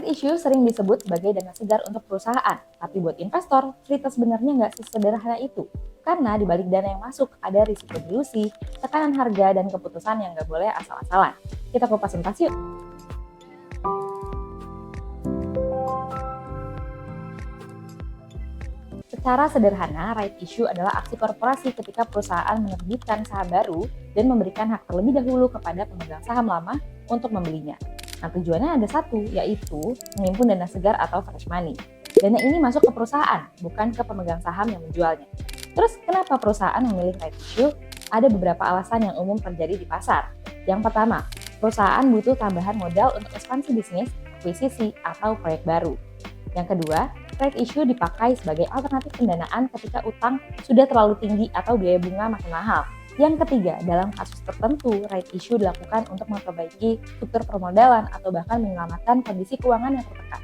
Right issue sering disebut sebagai dana segar untuk perusahaan, tapi buat investor, cerita sebenarnya nggak sesederhana itu. Karena di balik dana yang masuk ada risiko dilusi, tekanan harga, dan keputusan yang nggak boleh asal-asalan. Kita kupas tuntas yuk. Secara sederhana, right issue adalah aksi korporasi ketika perusahaan menerbitkan saham baru dan memberikan hak terlebih dahulu kepada pemegang saham lama untuk membelinya. Nah, tujuannya ada satu, yaitu menghimpun dana segar atau fresh money. Dana ini masuk ke perusahaan, bukan ke pemegang saham yang menjualnya. Terus, kenapa perusahaan memilih right issue? Ada beberapa alasan yang umum terjadi di pasar. Yang pertama, perusahaan butuh tambahan modal untuk ekspansi bisnis, akuisisi, atau proyek baru. Yang kedua, right issue dipakai sebagai alternatif pendanaan ketika utang sudah terlalu tinggi atau biaya bunga makin mahal. Yang ketiga, dalam kasus tertentu, right issue dilakukan untuk memperbaiki struktur permodalan atau bahkan menyelamatkan kondisi keuangan yang tertekan.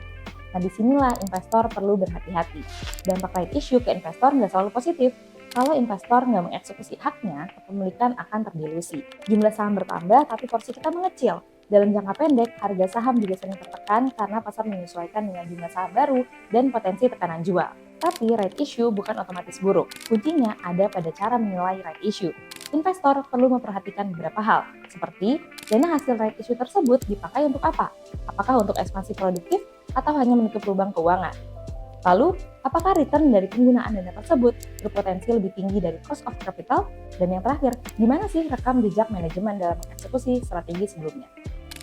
Nah, disinilah investor perlu berhati-hati. Dampak right issue ke investor nggak selalu positif. Kalau investor nggak mengeksekusi haknya, kepemilikan akan terdilusi. Jumlah saham bertambah, tapi porsi kita mengecil. Dalam jangka pendek, harga saham juga sering tertekan karena pasar menyesuaikan dengan jumlah saham baru dan potensi tekanan jual. Tapi right issue bukan otomatis buruk. Kuncinya ada pada cara menilai right issue. Investor perlu memperhatikan beberapa hal, seperti dana hasil right issue tersebut dipakai untuk apa? Apakah untuk ekspansi produktif atau hanya menutup lubang keuangan? Lalu, apakah return dari penggunaan dana tersebut berpotensi lebih tinggi dari cost of capital? Dan yang terakhir, gimana sih rekam jejak manajemen dalam mengeksekusi strategi sebelumnya?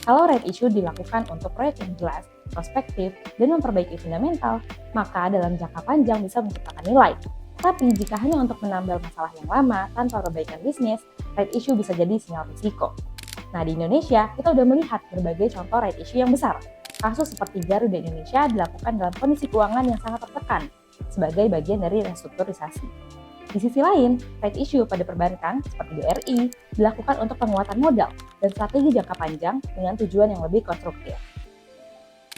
Kalau right issue dilakukan untuk proyek yang jelas, prospektif, dan memperbaiki fundamental, maka dalam jangka panjang bisa menciptakan nilai. Tapi jika hanya untuk menambal masalah yang lama tanpa perbaikan bisnis, right issue bisa jadi sinyal risiko. Nah, di Indonesia, kita udah melihat berbagai contoh right issue yang besar. Kasus seperti Garuda Indonesia dilakukan dalam kondisi keuangan yang sangat tertekan sebagai bagian dari restrukturisasi. Di sisi lain, right issue pada perbankan seperti BRI dilakukan untuk penguatan modal dan strategi jangka panjang dengan tujuan yang lebih konstruktif.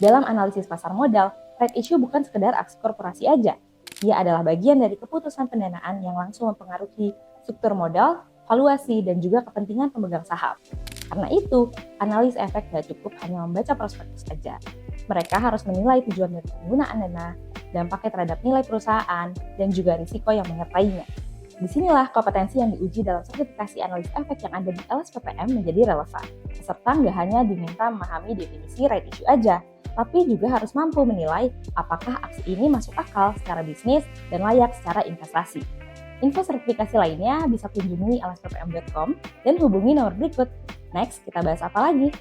Dalam analisis pasar modal, right issue bukan sekedar aksi korporasi aja. Ia adalah bagian dari keputusan pendanaan yang langsung mempengaruhi struktur modal, valuasi, dan juga kepentingan pemegang saham. Karena itu, analis efek tidak cukup hanya membaca prospektus saja. Mereka harus menilai tujuan dari penggunaan dana, dampaknya terhadap nilai perusahaan, dan juga risiko yang menyertainya. Disinilah kompetensi yang diuji dalam sertifikasi analis efek yang ada di LSPPM menjadi relevan. Peserta nggak hanya diminta memahami definisi right issue aja, tapi juga harus mampu menilai apakah aksi ini masuk akal secara bisnis dan layak secara investasi. Info sertifikasi lainnya bisa kunjungi lsppm.com dan hubungi nomor berikut. Next, kita bahas apa lagi?